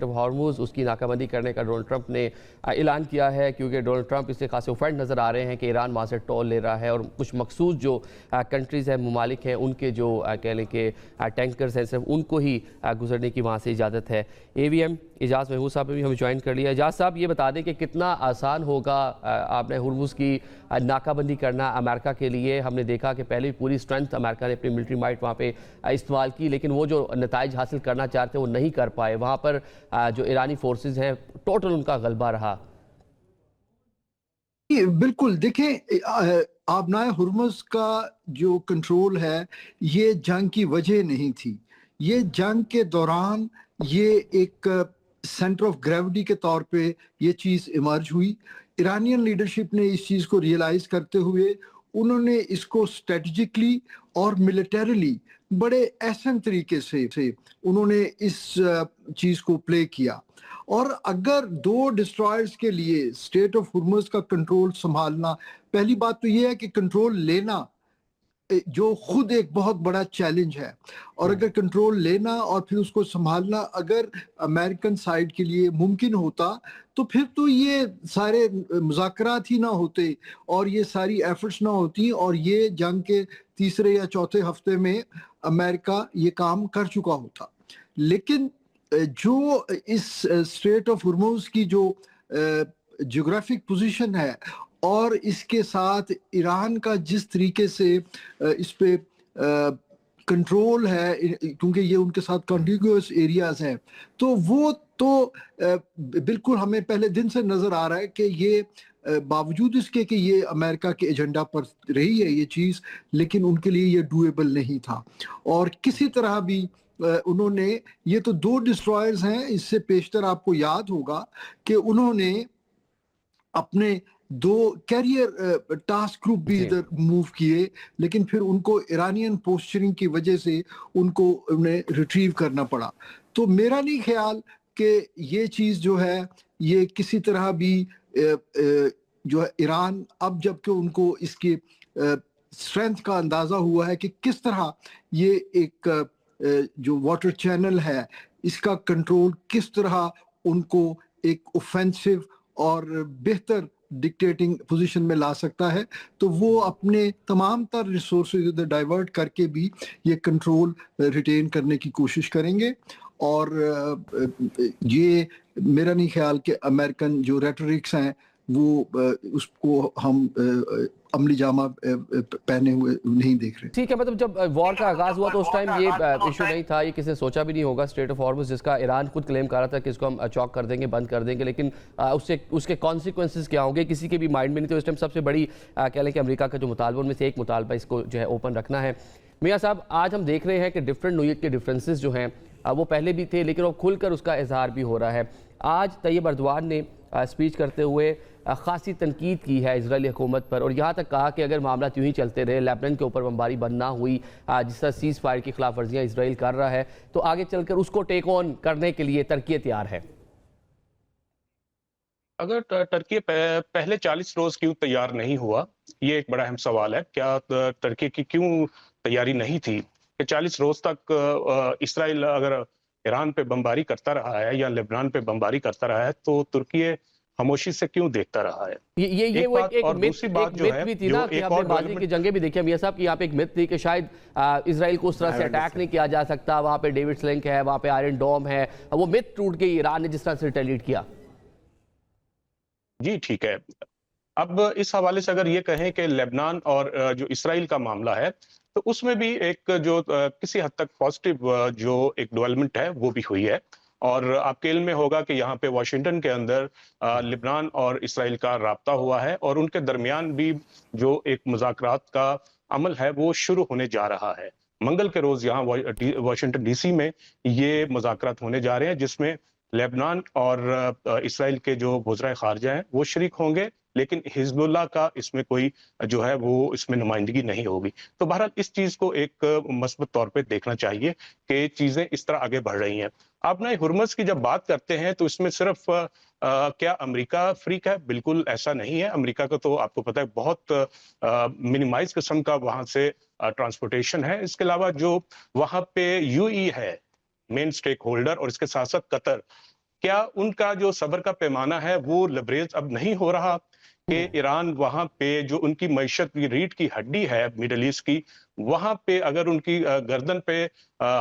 Of ہارموز اس کی ناکابندی کرنے کا ڈونلڈ ٹرمپ نے اعلان کیا ہے، کیونکہ ڈونلڈ ٹرمپ اس سے خاصے اوفینڈ نظر آ رہے ہیں کہ ایران وہاں سے ٹول لے رہا ہے اور کچھ مخصوص جو کنٹریز ہیں، ممالک ہیں، ان کے جو کہہ لیں کہ ٹینکرز ہیں صرف ان کو ہی گزرنے کی وہاں سے اجازت ہے۔ اے وی ایم اعجاز محمود صاحب نے بھی ہمیں جوائن کر لیا۔ اعجاز صاحب یہ بتا دیں کہ کتنا آسان ہوگا آپ نے ہرمز کی ناکہ بندی کرنا امریکہ کے لیے؟ ہم نے دیکھا کہ پہلے پوری اسٹرینتھ امریکہ نے اپنی ملٹری مائٹ وہاں پہ استعمال کی، لیکن وہ جو نتائج حاصل کرنا چاہتے وہ نہیں کر پائے، وہاں پر جو ایرانی فورسز ہیں ٹوٹل ان کا غلبہ رہا۔ بالکل، دیکھیں آبنائے ہرمز کا جو کنٹرول ہے یہ جنگ کی وجہ نہیں تھی، یہ جنگ کے دوران یہ ایک سینٹر آف گریوٹی کے طور پہ یہ چیز ایمرج ہوئی۔ ایرانین لیڈرشپ نے اس چیز کو ریئلائز کرتے ہوئے انہوں نے اس کو اسٹریٹجکلی اور ملیٹریلی بڑے احسن طریقے سے انہوں نے اس چیز کو پلے کیا۔ اور اگر دو ڈسٹرائرز کے لیے اسٹریٹ آف ہرمز کا کنٹرول سنبھالنا، پہلی بات تو یہ ہے کہ کنٹرول لینا جو خود ایک بہت بڑا چیلنج ہے، اور اگر کنٹرول لینا اور پھر اس کو سنبھالنا اگر امریکن سائیڈ کے لیے ممکن ہوتا تو پھر تو یہ سارے مذاکرات ہی نہ ہوتے اور یہ ساری ایفرٹس نہ ہوتی، اور یہ جنگ کے تیسرے یا چوتھے ہفتے میں امریکہ یہ کام کر چکا ہوتا۔ لیکن جو اس اسٹریٹ آف ہرمز کی جو جغرافک پوزیشن ہے اور اس کے ساتھ ایران کا جس طریقے سے اس پہ کنٹرول ہے، کیونکہ یہ ان کے ساتھ کنٹیگوس ایریاز ہیں، تو وہ تو بالکل ہمیں پہلے دن سے نظر آ رہا ہے کہ یہ باوجود اس کے کہ یہ امریکہ کے ایجنڈا پر رہی ہے یہ چیز، لیکن ان کے لیے یہ ڈویبل نہیں تھا۔ اور کسی طرح بھی انہوں نے، یہ تو دو ڈسٹرائرز ہیں، اس سے پیشتر آپ کو یاد ہوگا کہ انہوں نے اپنے دو کیریئر ٹاسک گروپ بھی ادھر موو کیے، لیکن پھر ان کو ایرانین پوسچرنگ کی وجہ سے ان کو انہیں ریٹریو کرنا پڑا۔ تو میرا نہیں خیال کہ یہ چیز جو ہے یہ کسی طرح بھی جو ہے ایران، اب جب کہ ان کو اس کی اسٹرینتھ کا اندازہ ہوا ہے کہ کس طرح یہ ایک جو واٹر چینل ہے اس کا کنٹرول کس طرح ان کو ایک اوفینسو اور بہتر ڈکٹیٹنگ پوزیشن میں لا سکتا ہے، تو وہ اپنے تمام تر ریسورسز ادھر ڈائیورٹ کر کے بھی یہ کنٹرول ریٹین کرنے کی کوشش کریں گے۔ اور یہ میرا نہیں خیال کہ امریکن جو ریٹرکس ہیں وہ اس کو ہم عملی جامہ پہنے ہوئے نہیں دیکھ رہے۔ ٹھیک ہے، مطلب جب وار کا آغاز ہوا تو اس ٹائم یہ ایشو نہیں تھا، یہ کسی نے سوچا بھی نہیں ہوگا اسٹریٹ آف ہارمز جس کا ایران خود کلیم کر رہا تھا کہ اس کو ہم چوک کر دیں گے، بند کر دیں گے، لیکن اس کے کانسیکوینسز کیا ہوں گے کسی کے بھی مائنڈ میں نہیں تھے اس ٹائم۔ سب سے بڑی کہہ لیں کہ امریکہ کا جو مطالبہ ان میں سے ایک مطالبہ اس کو جو ہے اوپن رکھنا ہے۔ میاں صاحب، آج ہم دیکھ رہے ہیں کہ ڈفرینٹ نوعیت کے ڈفرینسز جو ہیں وہ پہلے بھی تھے، لیکن وہ کھل کر اس کا اظہار بھی ہو رہا ہے۔ آج طیب اردوان نے اسپیچ کرتے ہوئے خاصی تنقید کی ہے اسرائیلی حکومت پر، اور یہاں تک کہا کہ اگر معاملات یوں ہی چلتے رہے، لیبنان کے اوپر بمباری بند نہ ہوئی، جس طرح سیز فائر کی خلاف ورزیاں اسرائیل کر رہا ہے، تو آگے چل کر اس کو ٹیک آن کرنے کے لیے ترکی تیار ہے۔ اگر ترکی پہلے 40 روز کیوں تیار نہیں ہوا، یہ ایک بڑا اہم سوال ہے۔ کیا ترکی کی کیوں تیاری نہیں تھی کہ 40 روز تک اسرائیل اگر ایران پہ بمباری کرتا رہا ہے یا لبنان پہ بمباری کرتا رہا ہے تو ترکی خاموشی سے کیوں دیکھتا رہا ہے؟ یہ وہ ایک مت بھی تھی نا کہ آپ نے ماضی کی جنگیں بھی دیکھی میاں صاحب، کہ یہاں پہ ایک مت تھی کہ شاید اسرائیل کو اس طرح سے اٹیک نہیں کیا جا سکتا، وہاں پہ ڈیوڈ سلنک ہے، وہاں پہ آئرن ڈوم ہے، وہ مت ٹوٹ گئی ایران نے جس طرح سے ریٹیلیٹ کیا۔ جی ٹھیک ہے، اب اس حوالے سے اگر یہ کہیں کہ لیبنان اور جو اسرائیل کا معاملہ ہے تو اس میں بھی ایک جو کسی حد تک پازیٹیو جو ایک ڈیولپمنٹ ہے وہ بھی ہوئی ہے، اور آپ کے علم میں ہوگا کہ یہاں پہ واشنگٹن کے اندر لبنان اور اسرائیل کا رابطہ ہوا ہے، اور ان کے درمیان بھی جو ایک مذاکرات کا عمل ہے وہ شروع ہونے جا رہا ہے۔ منگل کے روز یہاں واشنگٹن ڈی سی میں یہ مذاکرات ہونے جا رہے ہیں، جس میں لیبنان اور اسرائیل کے جو وزرائے خارجہ ہیں وہ شریک ہوں گے، لیکن حزب اللہ کا اس میں کوئی جو ہے وہ اس میں نمائندگی نہیں ہوگی۔ تو بہرحال اس چیز کو ایک مثبت طور پہ دیکھنا چاہیے کہ چیزیں اس طرح آگے بڑھ رہی ہیں۔ آپ نے ہرمز کی جب بات کرتے ہیں تو اس میں صرف کیا امریکہ فریق ہے؟ بالکل ایسا نہیں ہے۔ امریکہ کا تو آپ کو پتہ ہے بہت منیمائز قسم کا وہاں سے ٹرانسپورٹیشن ہے۔ اس کے علاوہ جو وہاں پہ یو ای ہے مین سٹیک ہولڈر، اور اس کے ساتھ ساتھ قطر کیا ان کا جو صبر کا پیمانہ ہے وہ لبریز اب نہیں ہو رہا کہ ایران وہاں پہ جو ان کی معیشت کی ریڑھ کی ہڈی ہے مڈل ایسٹ کی، وہاں پہ اگر ان کی گردن پہ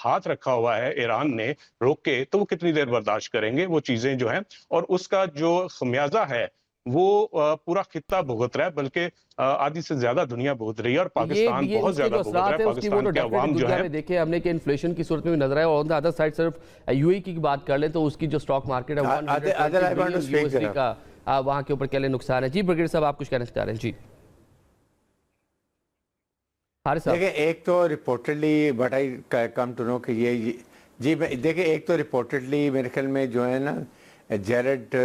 ہاتھ رکھا ہوا ہے ایران نے روک کے، تو وہ کتنی دیر برداشت کریں گے وہ چیزیں جو ہیں، اور اس کا جو خمیازہ ہے وہ پورا خطہ بھگت رہا ہے، بلکہ آدھی سے زیادہ دنیا بھگت رہی ہے، اور پاکستان یہ بہت اس کے زیادہ جو بھگت رہا اثرات ہے، ہیں اس کی وہ تو پاکستان کے عوام ڈیفینیٹلی جو دنیا ہیں۔ میں دیکھیں ہم نے کہ انفلیشن کی صورت میں بھی نظر آیا، اور ادر سائڈ صرف یو اے کی بات کر لیں تو اس کی جو سٹاک مارکیٹ ہے Adel, I want to speak USD there. کا وہاں کے اوپر کیا لیں نقصان ہے۔ جی برگیڈ صاحب آپ کچھ کہنا چاہ رہے ہیں؟ جی حارث صاحب۔ دیکھیں ایک تو ریپورٹڈلی but I come to know کہ یہ جی دیکھیں ایک تو ریپورٹڈلی میرے خیال میں جو ہے نا جیرڈ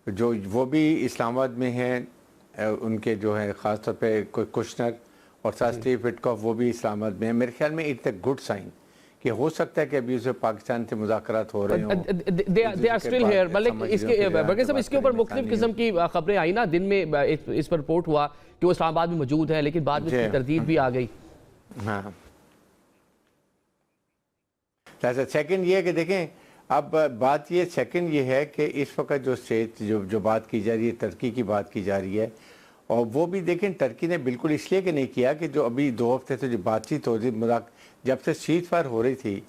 جو وہ بھی اسلام آباد میں ہیں، ان کے جو ہے خاص طور پہ کوئی کشنر اور ساتھ اسٹیو وٹکاف وہ بھی اسلام آباد میں ہیں۔ میرے خیال میں اٹس اے گڈ سائن کہ ہو سکتا ہے کہ ابھی اسے پاکستان سے مذاکرات ہو رہے ہوں۔ they are still here، مطلب برگیڈ صاحب اس کے اوپر مختلف قسم کی خبریں آئی نا، دن میں اس پر رپورٹ ہوا کہ وہ اسلام آباد میں موجود ہے، لیکن بعد میں اس کی تردید بھی آ گئی۔ ہاں سیکنڈ یہ ہے کہ دیکھیں اب بات یہ سیکنڈ یہ ہے کہ اس وقت جو اسٹیٹ جو بات کی جا رہی ہے ٹرکی کی بات کی جا رہی ہے، اور وہ بھی دیکھیں ٹرکی نے بالکل اس لیے کہ نہیں کیا کہ جو ابھی 2 ہفتے سے جو بات چیت ہو رہی جب سے سیز فائر ہو رہی تھی،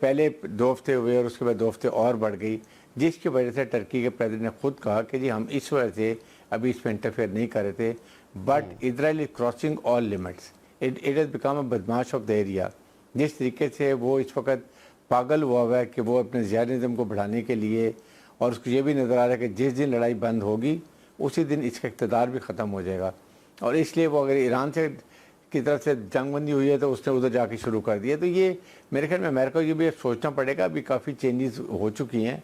پہلے 2 ہفتے ہوئے اور اس کے بعد 2 ہفتے اور بڑھ گئی، جس کی وجہ سے ٹرکی کے پریزیڈنٹ نے خود کہا کہ جی ہم اس وجہ سے ابھی اس میں انٹرفیئر نہیں کر رہے تھے، but Israel is crossing all limits, it has become a بدماش آف دا ایریا۔ جس طریقے سے وہ اس وقت پاگل ہوا ہے کہ وہ اپنے زیادنزم کو بڑھانے کے لیے، اور اس کو یہ بھی نظر آ رہا ہے کہ جس دن لڑائی بند ہوگی اسی دن اس کا اقتدار بھی ختم ہو جائے گا، اور اس لیے وہ اگر ایران سے کی طرف سے جنگ بندی ہوئی ہے تو اس نے ادھر جا کے شروع کر دیا۔ تو یہ میرے خیال میں امریکہ کو یہ بھی سوچنا پڑے گا، ابھی کافی چینجز ہو چکی ہیں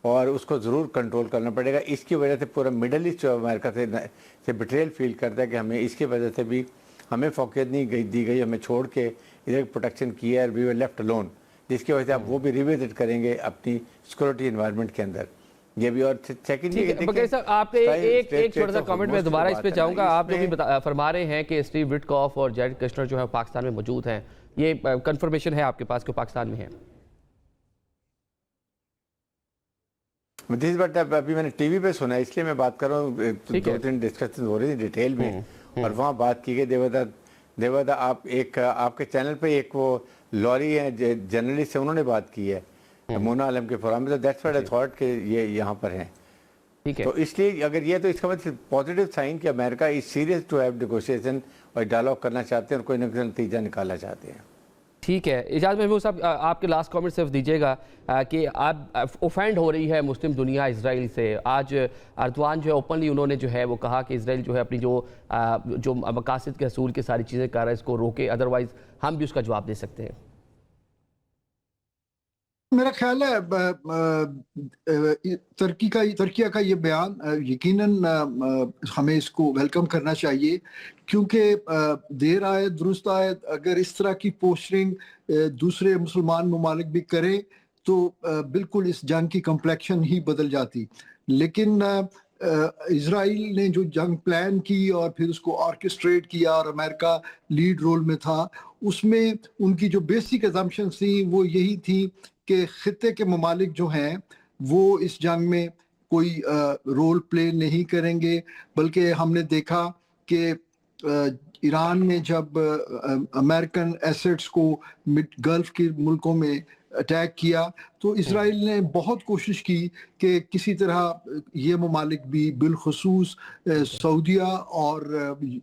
اور اس کو ضرور کنٹرول کرنا پڑے گا۔ اس کی وجہ سے پورا مڈل ایسٹ جو امریکہ سے بٹریل فیل کرتا ہے کہ ہمیں اس کی وجہ سے بھی ہمیں فوقیت نہیں دی گئی، ہمیں چھوڑ کے ادھر پروٹیکشن کی ہے، وی ور لیفٹ الون، جس کی وجہ سے آپ وہ بھی ریوزٹ کریں گے اپنی سیکورٹی انوائرمنٹ کے اندر۔ یہ بھی اور سیکنڈ بغیر صاحب آپ نے ایک چھوٹا سا کامنٹ میں دوبارہ اس پہ چاہوں گا، آپ جو بھی فرما رہے ہیں کہ اسٹیو وٹکاف اور جیرڈ کشنر جو ہے پاکستان میں موجود ہیں، یہ کنفرمیشن ہے آپ کے پاس کہ پاکستان میں ہیں؟ ابھی میں نے ٹی وی پہ سنا ہے اس لیے میں بات کر رہا ہوں، 2-3 ڈسکشن ہو رہی تھی ڈیٹیل میں، اور وہاں بات کی گئی دیودا آپ کے چینل پہ ایک وہ لوری ہیں جرنلسٹ ہیں، انہوں نے بات کی ہے مونا عالم کے فورم میں، دیٹس واٹ آئی تھاٹ کہ یہ یہاں پر ہیں۔ تو اس لیے اگر یہ تو اس کا مطلب پازیٹیو سائن کہ امریکہ is serious to have negotiation اور ڈائلاگ کرنا چاہتے ہیں اور کوئی نہ کوئی نتیجہ نکالنا چاہتے ہیں۔ ٹھیک ہے، اجازت محمود صاحب آپ کے لاسٹ کامنٹ صرف دیجیے گا کہ آپ اوفینڈ ہو رہی ہے مسلم دنیا اسرائیل سے۔ آج اردوان جو ہے اوپنلی انہوں نے جو ہے وہ کہا کہ اسرائیل جو ہے اپنی جو مقاصد کے حصول کی ساری چیزیں کر رہا ہے اس کو روکے، ادروائز ہم بھی اس کا جواب دے سکتے ہیں۔ میرا خیال ہے ترکیہ کا یہ بیان یقیناً ہمیں اس کو ویلکم کرنا چاہیے، کیونکہ دیر آئے درست آئے، اگر اس طرح کی پوسٹنگ دوسرے مسلمان ممالک بھی کریں تو بالکل اس جنگ کی کمپلیکشن ہی بدل جاتی۔ لیکن اسرائیل نے جو جنگ پلان کی اور پھر اس کو آرکسٹریٹ کیا اور امریکہ لیڈ رول میں تھا، اس میں ان کی جو بیسک اسامپشنز تھیں وہ یہی تھی کہ خطے کے ممالک جو ہیں وہ اس جنگ میں کوئی رول پلے نہیں کریں گے، بلکہ ہم نے دیکھا کہ ایران نے جب امریکن ایسٹس کو گلف کے ملکوں میں اٹیک کیا تو اسرائیل نے بہت کوشش کی کہ کسی طرح یہ ممالک بھی، بالخصوص سعودیہ اور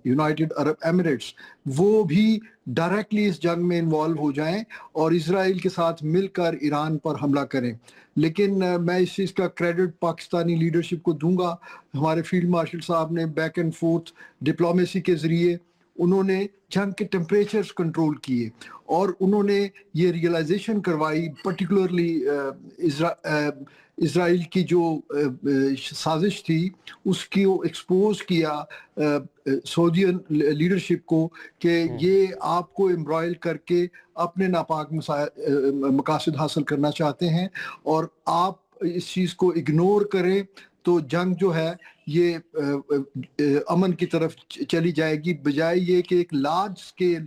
یونائٹڈ عرب ایمریٹس، وہ بھی ڈائریکٹلی اس جنگ میں انوالو ہو جائیں اور اسرائیل کے ساتھ مل کر ایران پر حملہ کریں۔ لیکن میں اس چیز کا کریڈٹ پاکستانی لیڈرشپ کو دوں گا، ہمارے فیلڈ مارشل صاحب نے بیک اینڈ فورتھ ڈپلومیسی کے ذریعے انہوں نے جنگ کے ٹیمپریچرز کنٹرول کیے، اور انہوں نے یہ ریئلائزیشن کروائی، پرٹیکولرلی اسرائیل کی جو سازش تھی اس کو ایکسپوز کیا سعودین لیڈرشپ کو کہ یہ آپ کو امبرائل کر کے اپنے ناپاک مقاصد حاصل کرنا چاہتے ہیں، اور آپ اس چیز کو اگنور کریں تو جنگ جو ہے یہ امن کی طرف چلی جائے گی، بجائے یہ کہ ایک لارج سکیل